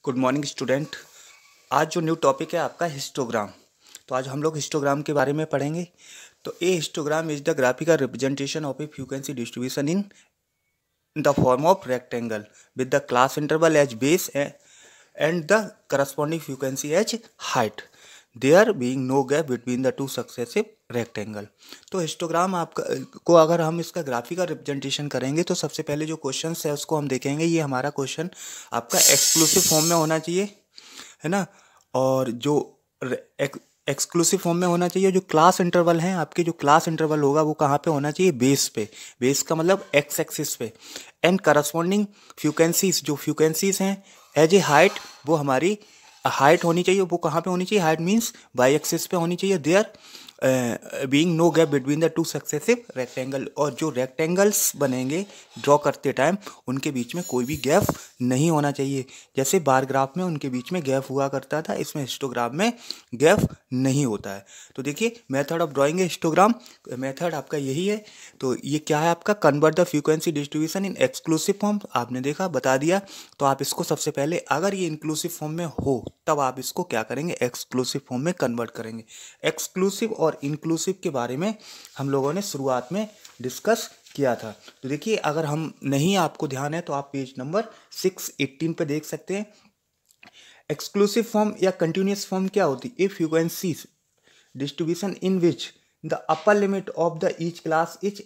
Good morning student. आज जो new topic है आपका हिस्टोग्राम। तो आज हम लोग हिस्टोग्राम के बारे में पढ़ेंगे। तो a histogram is the graphical representation of a frequency distribution in the form of rectangle with the class interval as base and the corresponding frequency as height, there being no gap between the two successive rectangle. तो histogram आपका को अगर हम इसका graphical representation करेंगे तो सबसे पहले जो क्वेश्चन है उसको हम देखेंगे। ये हमारा क्वेश्चन आपका एक्सक्लूसिव फॉर्म में होना चाहिए, है ना। और जो एक्सक्लूसिव फॉर्म में होना चाहिए। जो क्लास इंटरवल हैं आपके, जो क्लास इंटरवल होगा वो कहाँ पे होना चाहिए? बेस पे। बेस का मतलब एक्स एक्सिस पे। एंड करस्पॉन्डिंग फ्रीक्वेंसीज, जो फ्रीक्वेंसीज हैं एज ए हाइट, वो हमारी हाइट होनी चाहिए। वो कहाँ पे होनी चाहिए? हाइट मीन्स वाई एक्सिस पे होनी चाहिए। There being no gap between the two successive rectangle. और जो रेक्टेंगल्स बनेंगे ड्रॉ करते टाइम उनके बीच में कोई भी गैप नहीं होना चाहिए। जैसे बार ग्राफ में उनके बीच में गैप हुआ करता था, इसमें हिस्टोग्राम में गैप नहीं होता है। तो देखिए method of drawing histogram, method आपका यही है। तो ये क्या है आपका? Convert the frequency distribution in exclusive form. आपने देखा, बता दिया। तो आप इसको सबसे पहले, अगर ये इंक्लूसिव फॉर्म में हो तब आप इसको क्या करेंगे? एक्सक्लूसिव फॉर्म में कन्वर्ट करेंगे। एक्सक्लूसिव और इंक्लूसिव के बारे में हम लोगों ने शुरुआत में डिस्कस किया था। तो देखिए, अगर हम नहीं आपको ध्यान है तो आप पेज नंबर 618 पे देख सकते हैं। एक्सक्लूसिव फॉर्म या कंटिन्यूअस फॉर्म क्या होती है? A frequency distribution in which the upper limit of the each class is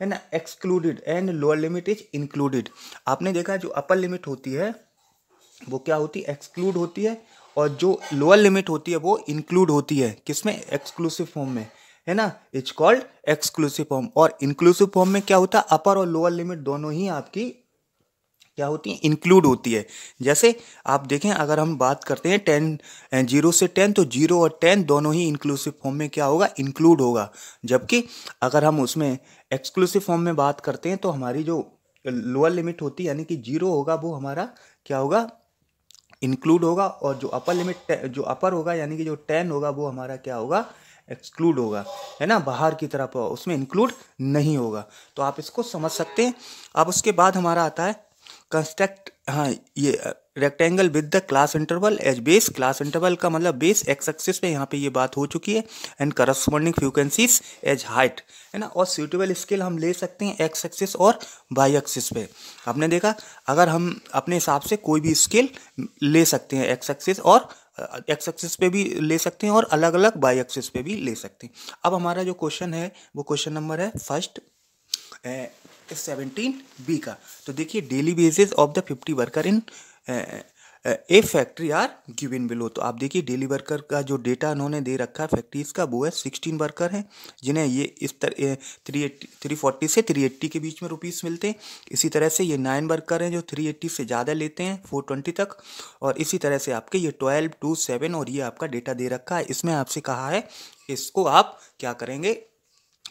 an excluded and lower limit is included. आपने देखा जो अपर लिमिट होती है वो क्या होती है? एक्सक्लूड होती है। और जो लोअर लिमिट होती है वो इंक्लूड होती है। किसमें? एक्सक्लूसिव फॉर्म में, है ना। It's called exclusive form. और इंक्लूसिव फॉर्म में क्या होता है? अपर और लोअर लिमिट दोनों ही आपकी क्या होती है? इंक्लूड होती है। जैसे आप देखें, अगर हम बात करते हैं 10 0 से 10, तो 0 और 10 दोनों ही इंक्लूसिव फॉर्म में क्या होगा? इंक्लूड होगा। जबकि अगर हम उसमें एक्सक्लूसिव फॉर्म में बात करते हैं तो हमारी जो लोअर लिमिट होती है यानी कि 0 होगा वो हमारा क्या होगा? इंक्लूड होगा। और जो अपर लिमिट, जो अपर होगा यानी कि जो 10 होगा वो हमारा क्या होगा? एक्सक्लूड होगा, है ना। बाहर की तरफ उसमें इंक्लूड नहीं होगा। तो आप इसको समझ सकते हैं। अब उसके बाद हमारा आता है कंस्ट्रक्ट, हाँ, ये rectangle with the class interval as base. Class interval का मतलब बेस, एक्स एक्सिस पे यहाँ पे ये बात हो चुकी है। And corresponding frequencies as height, है ना। और सूटेबल स्केल हम ले सकते हैं एक्स एक्सिस और वाई एक्सिस पे। आपने देखा, अगर हम अपने हिसाब से कोई भी स्केल ले सकते हैं, एक्स एक्सिस और एक्स एक्सिस पे भी ले सकते हैं और अलग अलग वाई एक्सिस पे भी ले सकते हैं। अब हमारा जो क्वेश्चन है वो क्वेश्चन नंबर है फर्स्ट 17 बी का। तो देखिए, daily basis of the 50 worker in a factory are given below. तो आप देखिए डेली वर्कर का जो डेटा उन्होंने दे रखा है फैक्ट्रीज का वो है 16 वर्कर हैं, जिन्हें ये इस तरह 340 से 380 के बीच में रुपीस मिलते हैं। इसी तरह से ये 9 वर्कर हैं जो 380 से ज़्यादा लेते हैं 420 तक। और इसी तरह से आपके ये 12 2 7 और ये आपका डेटा दे रखा है। इसमें आपसे कहा है इसको आप क्या करेंगे?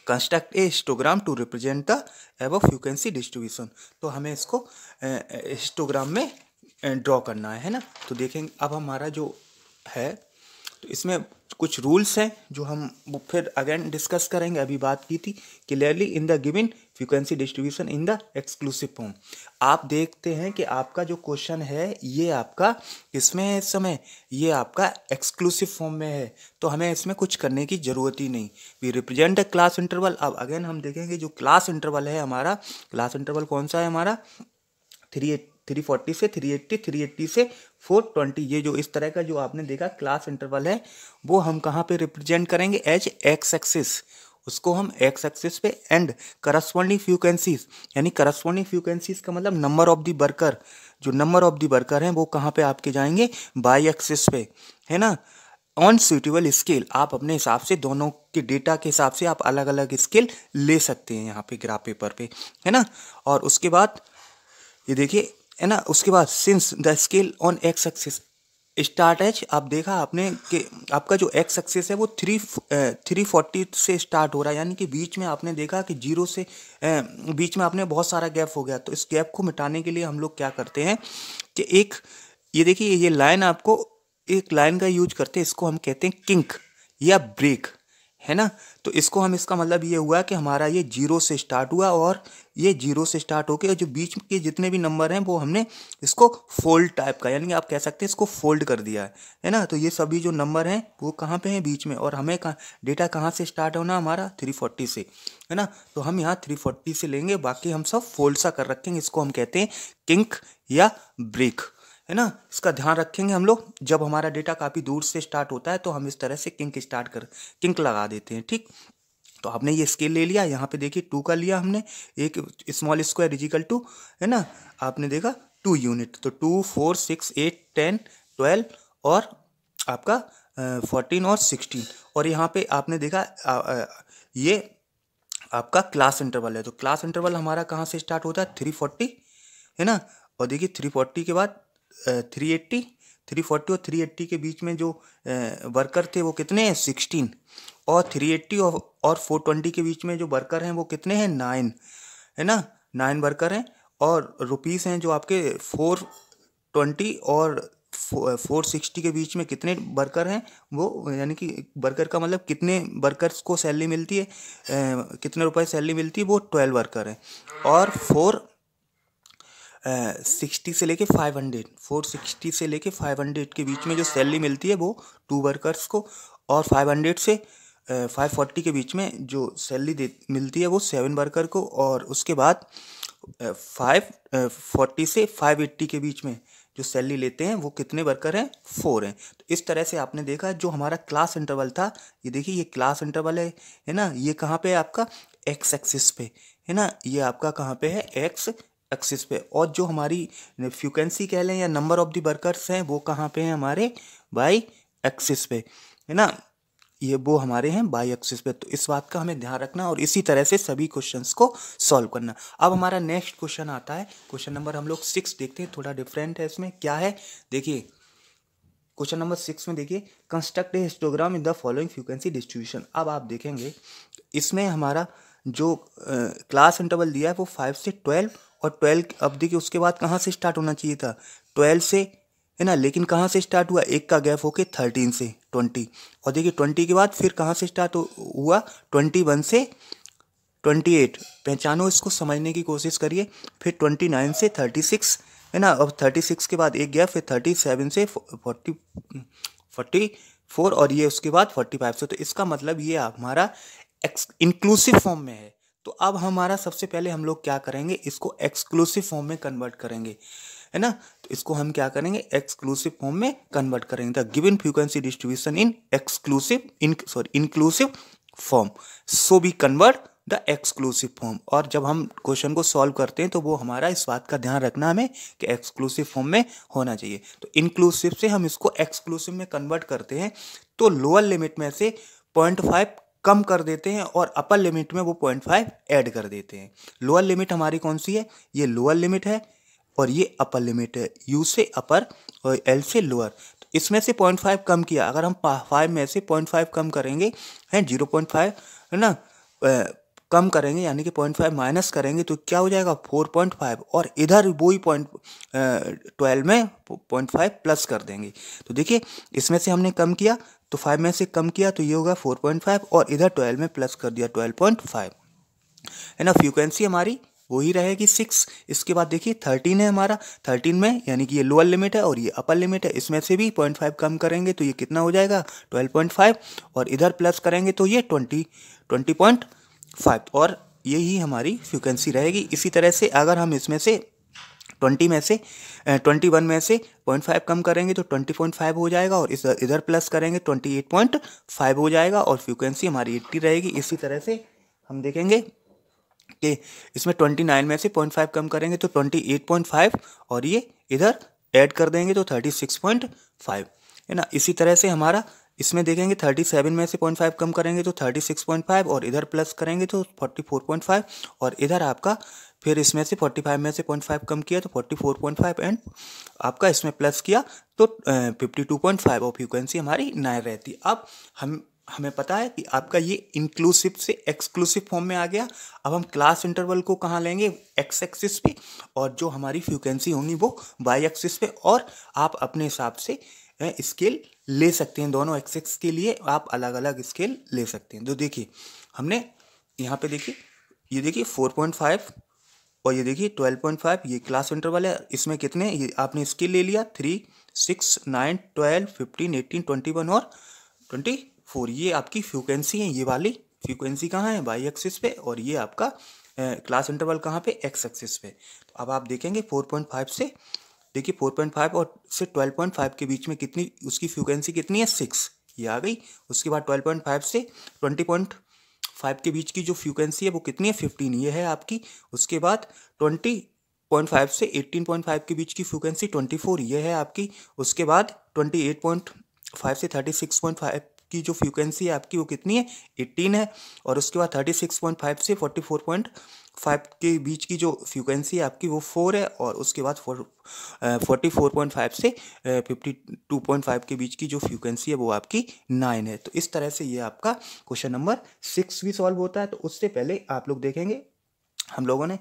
Construct a histogram to represent the above frequency distribution. तो हमें इसको हिस्टोग्राम में ड्रॉ करना है ना। तो देखेंगे अब हमारा जो है, तो इसमें कुछ रूल्स हैं जो हम फिर अगेन डिस्कस करेंगे। अभी बात की थी clearly in the given frequency distribution in the exclusive form. आप देखते हैं कि आपका जो क्वेश्चन है ये आपका किसमें है इस समय? ये आपका एक्सक्लूसिव फॉर्म में है। तो हमें इसमें कुछ करने की ज़रूरत ही नहीं। We represent the class interval. अब अगेन हम देखेंगे जो क्लास इंटरवल है हमारा, क्लास इंटरवल कौन सा है हमारा? 340 से 380, 380 से 420। ये जो इस तरह का जो आपने देखा क्लास इंटरवल है वो हम कहाँ पे रिप्रेजेंट करेंगे? As x axis. उसको हम एक्स एक्सिस पे। एंड करस्पॉन्डिंग फ्रीक्वेंसीज, यानी करस्पॉन्डिंग फ्रीक्वेंसीज का मतलब नंबर ऑफ द वर्कर, जो नंबर ऑफ द वर्कर हैं वो कहाँ पे आपके जाएंगे? बाई एक्सिस पे, है ना। ऑन सूटेबल स्केल, आप अपने हिसाब से दोनों के डेटा के हिसाब से आप अलग अलग स्केल ले सकते हैं यहाँ पे ग्राफ पेपर पे, है ना। और उसके बाद ये देखिए, है ना, उसके बाद since the scale on x axis start as, आप देखा आपने कि आपका जो एक्स एक्सिस है वो 340 से स्टार्ट हो रहा है। यानी कि बीच में आपने देखा कि 0 से बीच में आपने बहुत सारा गैप हो गया। तो इस गैप को मिटाने के लिए हम लोग क्या करते हैं कि एक, ये देखिए ये लाइन, आपको एक लाइन का यूज करते हैं, इसको हम कहते हैं किंक या ब्रेक, है ना। तो इसको हम, इसका मतलब ये हुआ कि हमारा ये 0 से स्टार्ट हुआ और ये 0 से स्टार्ट होके जो बीच के जितने भी नंबर हैं वो हमने इसको फोल्ड टाइप का, यानी कि आप कह सकते हैं इसको फोल्ड कर दिया है ना। तो ये सभी जो नंबर हैं वो कहाँ पे हैं, बीच में। और हमें डेटा कहाँ से स्टार्ट होना, हमारा 340 से, है ना। तो हम यहाँ 340 से लेंगे, बाकी हम सब फोल्ड सा कर रखेंगे। इसको हम कहते हैं किंक या ब्रेक, है ना। इसका ध्यान रखेंगे हम लोग। जब हमारा डेटा काफ़ी दूर से स्टार्ट होता है तो हम इस तरह से किंक लगा देते हैं, ठीक। तो आपने ये स्केल ले लिया, यहाँ पे देखिए 2 का लिया हमने, एक स्मॉल स्क्वायर इजिकल टू, है ना, आपने देखा 2 यूनिट। तो 2, 4, 6, 8, 10, 12 और आपका 14 और 16। और यहाँ पे आपने देखा ये आपका क्लास इंटरवल है। तो क्लास इंटरवल हमारा कहाँ से स्टार्ट होता है, 340, है ना। और देखिए 340 के बाद 380, 340 और 380 के बीच में जो वर्कर थे वो कितने हैं, 16। और 380 और 420 के बीच में जो वर्कर हैं वो कितने हैं, 9, है ना, 9 वर्कर हैं। और रुपीस हैं जो आपके 420 और 460 के बीच में कितने वर्कर हैं वो, यानी कि वर्कर का मतलब कितने वर्कर्स को सैलरी मिलती है, कितने रुपए सैलरी मिलती है, वो 12 वर्कर हैं। और 460 से लेके 500 के बीच में जो सैलरी मिलती है वो 2 वर्कर्स को। और 500 से 540 के बीच में जो सैलरी मिलती है वो 7 वर्कर को। और उसके बाद 540 से 580 के बीच में जो सैलरी लेते हैं वो कितने वर्कर हैं, 4 हैं। तो इस तरह से आपने देखा जो हमारा क्लास इंटरवल था, ये देखिए ये क्लास इंटरवल है ना। ये कहाँ पे है आपका, एक्स एक्सिस पे, है ना। ये आपका कहाँ पे है, एक्स एक्सिस पे। और जो हमारी फ्रीक्वेंसी कह लें या नंबर ऑफ द वर्कर्स हैं वो कहाँ पे हैं, हमारे वाई एक्सिस पे, है ना। ये वो हमारे हैं बाई एक्सिस पे। तो इस बात का हमें ध्यान रखना और इसी तरह से सभी क्वेश्चंस को सॉल्व करना। अब हमारा नेक्स्ट क्वेश्चन आता है, क्वेश्चन नंबर हम लोग 6 देखते हैं, थोड़ा डिफरेंट है। इसमें क्या है, देखिए क्वेश्चन नंबर 6 में देखिए, construct a histogram in the following frequency distribution. अब आप देखेंगे इसमें हमारा जो क्लास इंटरवल दिया है वो 5 से 12 और 12 अब देखिए उसके बाद कहाँ से स्टार्ट होना चाहिए था, 12 से, है ना। लेकिन कहाँ से स्टार्ट हुआ, एक का गैप होके 13 से 20। और देखिए 20 के बाद फिर कहाँ से स्टार्ट हुआ, 21 से 28। पहचानो, इसको समझने की कोशिश करिए। फिर 29 से 36, है ना। अब 36 के बाद एक गैप, फिर 37 से 44 और ये उसके बाद 45 से। तो इसका मतलब ये हमारा इंक्लूसिव फॉर्म में है। तो अब हमारा सबसे पहले हम लोग क्या करेंगे, इसको एक्सक्लूसिव फॉर्म में कन्वर्ट करेंगे, है ना। तो इसको हम क्या करेंगे, एक्सक्लूसिव फॉर्म में कन्वर्ट करेंगे। The given frequency distribution in inclusive form, so we convert the exclusive form. और जब हम क्वेश्चन को सॉल्व करते हैं तो वो हमारा इस बात का ध्यान रखना हमें कि एक्सक्लूसिव फॉर्म में होना चाहिए। तो इंक्लूसिव से हम इसको एक्सक्लूसिव में कन्वर्ट करते हैं तो लोअर लिमिट में से 0.5 कम कर देते हैं और अपर लिमिट में वो 0.5 ऐड कर देते हैं। लोअर लिमिट हमारी कौन सी है, ये लोअर लिमिट है और ये अपर लिमिट है, यू से अपर और एल से लोअर। तो इसमें से 0.5 कम किया, अगर हम 5 में से 0.5 कम करेंगे, हैं 0.5, है ना, कम करेंगे यानी कि 0.5 माइनस करेंगे तो क्या हो जाएगा, 4.5। और इधर वही 12 में 0.5 प्लस कर देंगे। तो देखिए इसमें से हमने कम किया तो 5 में से कम किया तो ये होगा 4.5 और इधर 12 में प्लस कर दिया 12.5, है ना। फ्रीक्वेंसी हमारी वही रहेगी 6। इसके बाद देखिए 13 है हमारा, 13 में यानी कि ये लोअर लिमिट है और ये अपर लिमिट है, इसमें से भी 0.5 कम करेंगे तो ये कितना हो जाएगा 12.5 और इधर प्लस करेंगे तो ये 20.5 और यही हमारी फ्रीक्वेंसी रहेगी। इसी तरह से अगर हम इसमें से 21 में से 0.5 कम करेंगे तो 20.5 हो जाएगा और इधर प्लस करेंगे 28.5 हो जाएगा और फ्रीक्वेंसी हमारी 80 रहेगी। इसी तरह से हम देखेंगे कि इसमें 29 में से 0.5 कम करेंगे तो 28.5 और ये इधर ऐड कर देंगे तो 36.5, है ना। इसी तरह से हमारा इसमें देखेंगे 37 में से 0.5 कम करेंगे तो 36.5 और इधर प्लस करेंगे तो 44.5 और इधर आपका फिर इसमें से 45 में से 0.5 कम किया तो 44.5 एंड आपका इसमें प्लस किया तो 52.5 और फ्रीक्वेंसी हमारी 9 रहती। अब हमें पता है कि आपका ये इंक्लूसिव से एक्सक्लूसिव फॉर्म में आ गया। अब हम क्लास इंटरवल को कहाँ लेंगे, एक्स एक्सिस पे, और जो हमारी फ्रीक्वेंसी होंगी वो वाई एक्सिस पे। और आप अपने हिसाब से स्केल ले सकते हैं। दोनों एक्सेस के लिए आप अलग अलग स्केल ले सकते हैं। तो देखिए हमने यहाँ पे देखिए, ये देखिए 4.5 और ये देखिए 12.5, ये क्लास इंटरवल है। इसमें कितने, ये आपने स्केल ले लिया 3, 6, 9, 12, 15, 18, 21 और 24। ये आपकी फ्रीक्वेंसी है। ये वाली फ्रीक्वेंसी कहाँ है, वाई एक्सिस पे, और ये आपका क्लास इंटरवल कहाँ पे, एक्स एक्सिस पे। तो अब आप देखेंगे 4.5 से, देखिए 4.5 और से 12.5 के बीच में कितनी उसकी फ्रीक्वेंसी कितनी है, 6, ये आ गई। उसके बाद 12.5 से 20.5 के बीच की जो फ्रीक्वेंसी है वो कितनी है, 15, ये है आपकी। उसके बाद 20.5 से 18.5 के बीच की फ्रीक्वेंसी 24, ये है आपकी। उसके बाद 28.5 से 36.5 की जो फ्रीक्वेंसी है आपकी वो कितनी है, 18 है। और उसके बाद 36.5 से 44.5 के बीच की जो फ्रीक्वेंसी है आपकी वो 4 है। और उसके बाद 44.5 से 52.5 के बीच की जो फ्रीक्वेंसी है वो आपकी 9 है। तो इस तरह से ये आपका क्वेश्चन नंबर 6 भी सॉल्व होता है। तो उससे पहले आप लोग देखेंगे हम लोगों ने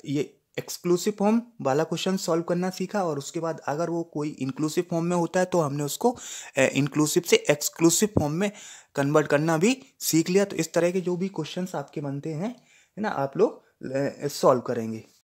ये एक्सक्लूसिव फॉर्म वाला क्वेश्चन सॉल्व करना सीखा, और उसके बाद अगर वो कोई इंक्लूसिव फॉर्म में होता है तो हमने उसको इंक्लूसिव से एक्सक्लूसिव फॉर्म में कन्वर्ट करना भी सीख लिया। तो इस तरह के जो भी क्वेश्चंस आपके बनते हैं, है ना, आप लोग सॉल्व करेंगे।